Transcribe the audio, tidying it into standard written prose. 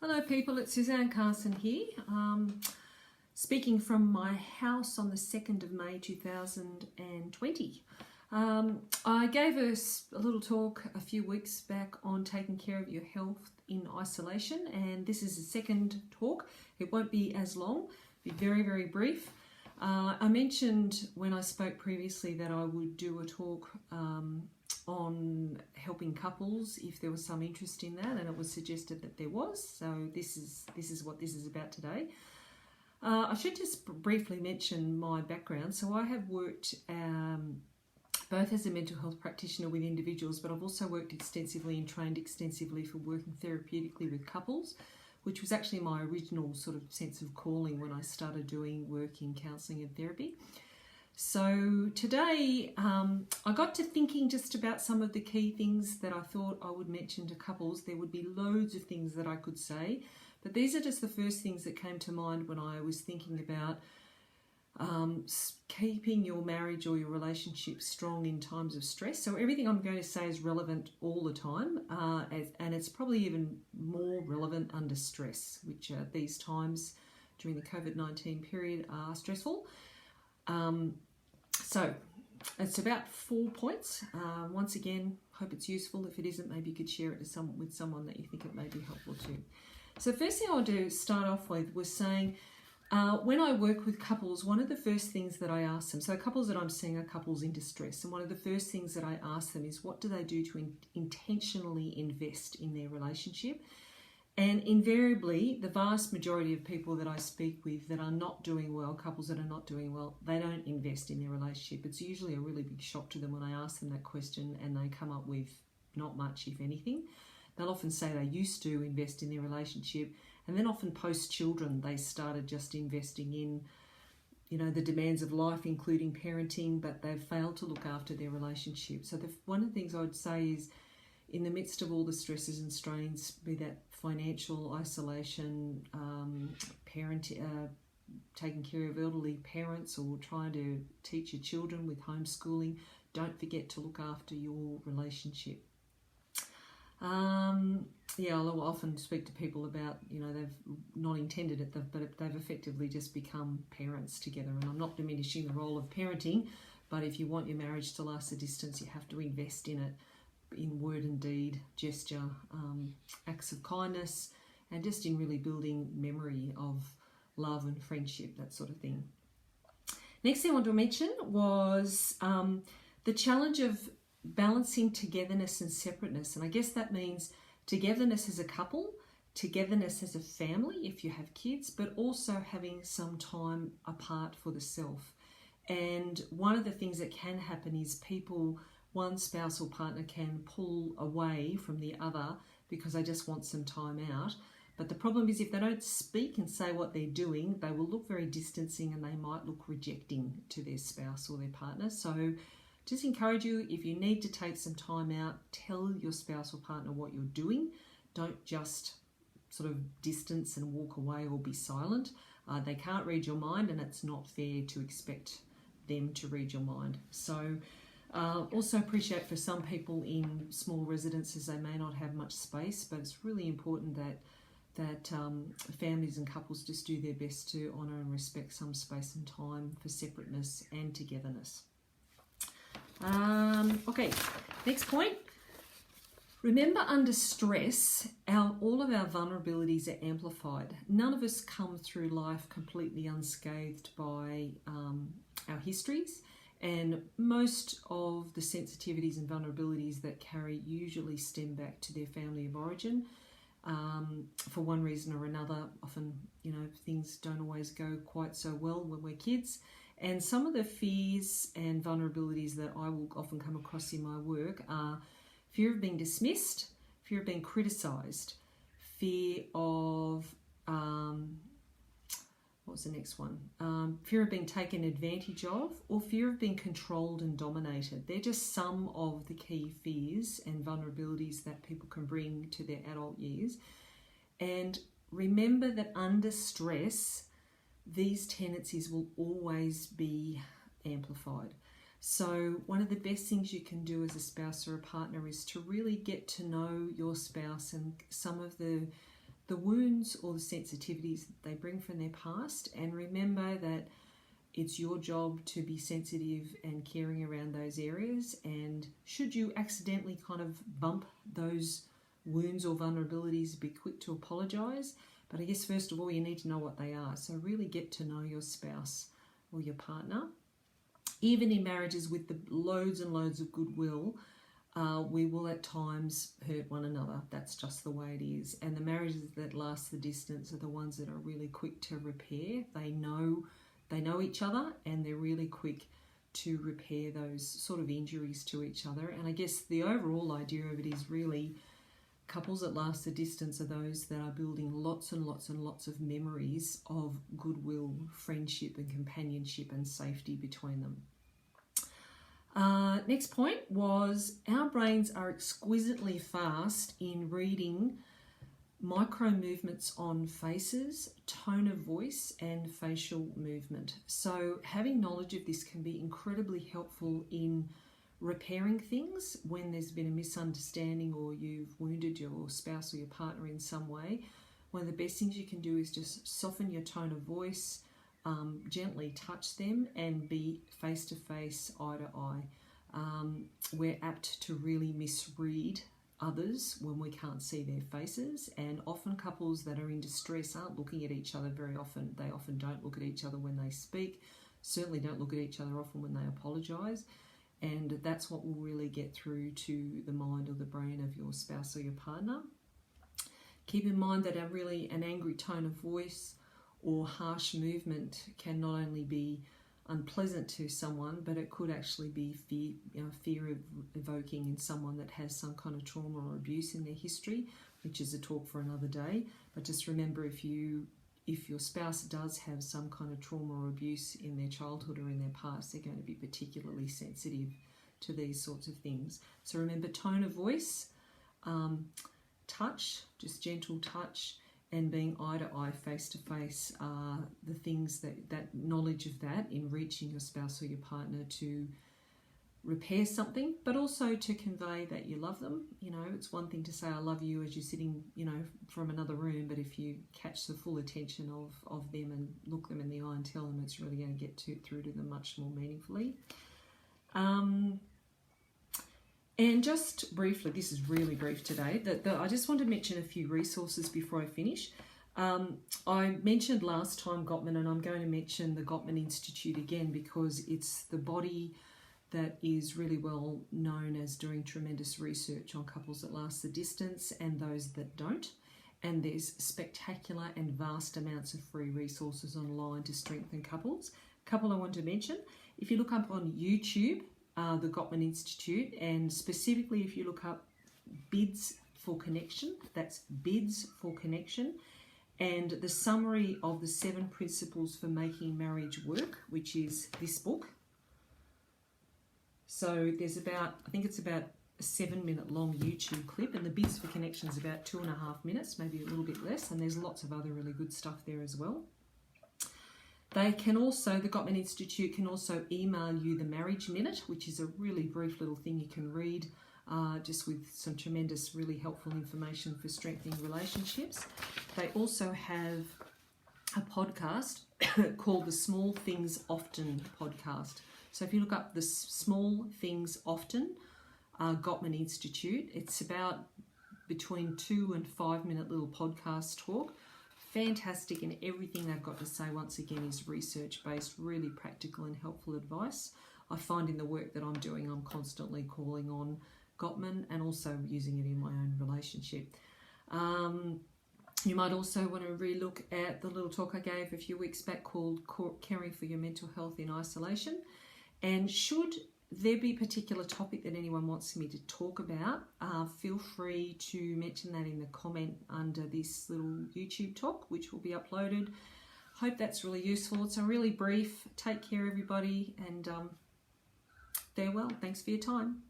Hello people, it's Suzanne Carson here, speaking from my house on the 2nd of May 2020. I gave us a little talk a few weeks back on taking care of your health in isolation, and this is the second talk. It won't be as long, it'll be very, very brief. I mentioned when I spoke previously that I would do a talk on helping couples if there was some interest in that, and it was suggested that there was, so this is what this is about today. I should just briefly mention my background. So I have worked both as a mental health practitioner with individuals, but I've also worked extensively and trained extensively for working therapeutically with couples, which was actually my original sort of sense of calling when I started doing work in counselling and therapy. So today I got to thinking just about some of the key things that I thought I would mention to couples. There would be loads of things that I could say, but these are just the first things that came to mind when I was thinking about keeping your marriage or your relationship strong in times of stress. So everything I'm going to say is relevant all the time, and it's probably even more relevant under stress, which these times during the COVID-19 period are stressful. So it's about 4 points. Once again, hope it's useful. If it isn't, maybe you could share it with someone that you think it may be helpful to. So the first thing I want to start off with was saying, when I work with couples, one of the first things that I ask them, so couples that I'm seeing are couples in distress, and one of the first things that I ask them is, what do they do to intentionally invest in their relationship? And invariably, the vast majority of people that I speak with that are not doing well, couples that are not doing well, they don't invest in their relationship. It's usually a really big shock to them when I ask them that question and they come up with not much, if anything. They'll often say they used to invest in their relationship, and then often post-children, they started just investing in, the demands of life, including parenting, but they've failed to look after their relationship. So one of the things I would say is, in the midst of all the stresses and strains, be that financial isolation, taking care of elderly parents, or trying to teach your children with homeschooling, don't forget to look after your relationship. I'll often speak to people about, they've not intended it, but they've effectively just become parents together. And I'm not diminishing the role of parenting, but if you want your marriage to last a distance, you have to invest in it, in word and deed, gesture, acts of kindness, and just in really building memory of love and friendship, that sort of thing. Next thing I want to mention was the challenge of balancing togetherness and separateness. And I guess that means togetherness as a couple, togetherness as a family if you have kids, but also having some time apart for the self. And one of the things that can happen is one spouse or partner can pull away from the other because they just want some time out. But the problem is, if they don't speak and say what they're doing, they will look very distancing and they might look rejecting to their spouse or their partner. So just encourage you, if you need to take some time out, tell your spouse or partner what you're doing. Don't just sort of distance and walk away or be silent. They can't read your mind, and it's not fair to expect them to read your mind. So also appreciate, for some people in small residences, they may not have much space, but it's really important that families and couples just do their best to honour and respect some space and time for separateness and togetherness. Okay, next point. Remember, under stress, all of our vulnerabilities are amplified. None of us come through life completely unscathed by our histories, and most of the sensitivities and vulnerabilities that carry usually stem back to their family of origin. For one reason or another, often, things don't always go quite so well when we're kids. And some of the fears and vulnerabilities that I will often come across in my work are fear of being dismissed, fear of being criticised, fear of, what's the next one? Fear of being taken advantage of, or fear of being controlled and dominated. They're just some of the key fears and vulnerabilities that people can bring to their adult years. And remember that under stress, these tendencies will always be amplified. So one of the best things you can do as a spouse or a partner is to really get to know your spouse and some of the the wounds or the sensitivities that they bring from their past, and remember that it's your job to be sensitive and caring around those areas. And should you accidentally kind of bump those wounds or vulnerabilities, be quick to apologise. But I guess first of all, you need to know what they are. So really get to know your spouse or your partner. Even in marriages with the loads and loads of goodwill, we will at times hurt one another. That's just the way it is. And the marriages that last the distance are the ones that are really quick to repair. They know each other, and they're really quick to repair those sort of injuries to each other. And I guess the overall idea of it is really couples that last the distance are those that are building lots and lots and lots of memories of goodwill, friendship and companionship and safety between them. Next point was our brains are exquisitely fast in reading micro movements on faces, tone of voice and facial movement. So having knowledge of this can be incredibly helpful in repairing things when there's been a misunderstanding or you've wounded your spouse or your partner in some way. One of the best things you can do is just soften your tone of voice, gently touch them and be face to face, eye to eye. We're apt to really misread others when we can't see their faces, and often couples that are in distress aren't looking at each other very often. They often don't look at each other when they speak, certainly don't look at each other often when they apologise, and that's what will really get through to the mind or the brain of your spouse or your partner. Keep in mind that an angry tone of voice or harsh movement can not only be unpleasant to someone, but it could actually be fear evoking in someone that has some kind of trauma or abuse in their history, which is a talk for another day. But just remember, if your spouse does have some kind of trauma or abuse in their childhood or in their past, they're going to be particularly sensitive to these sorts of things. So remember, tone of voice, touch, just gentle touch, and being eye to eye, face to face are the things that knowledge of that in reaching your spouse or your partner to repair something, but also to convey that you love them. You know, it's one thing to say I love you as you're sitting, from another room, but if you catch the full attention of them and look them in the eye and tell them, it's really going to get through to them much more meaningfully. And just briefly, this is really brief today, I just want to mention a few resources before I finish. I mentioned last time Gottman, and I'm going to mention the Gottman Institute again because it's the body that is really well known as doing tremendous research on couples that last the distance and those that don't. And there's spectacular and vast amounts of free resources online to strengthen couples. A couple I want to mention, if you look up on YouTube, the Gottman Institute, and specifically if you look up Bids for Connection, that's Bids for Connection, and the summary of the 7 principles for making marriage work, which is this book. So there's I think it's about a 7-minute long YouTube clip, and the Bids for Connection is about 2.5 minutes, maybe a little bit less, and there's lots of other really good stuff there as well. They can also, the Gottman Institute can also email you the Marriage Minute, which is a really brief little thing you can read, just with some tremendous, really helpful information for strengthening relationships. They also have a podcast called the Small Things Often podcast. So if you look up the Small Things Often, Gottman Institute, it's about between 2 and 5 minute little podcast talk. Fantastic, and everything they've got to say once again is research based, really practical and helpful advice. I find in the work that I'm doing, I'm constantly calling on Gottman and also using it in my own relationship. You might also want to relook at the little talk I gave a few weeks back called Caring for Your Mental Health in Isolation. And should there be a particular topic that anyone wants me to talk about, feel free to mention that in the comment under this little YouTube talk, which will be uploaded. Hope that's really useful. It's a really brief. Take care, everybody, and farewell. Thanks for your time.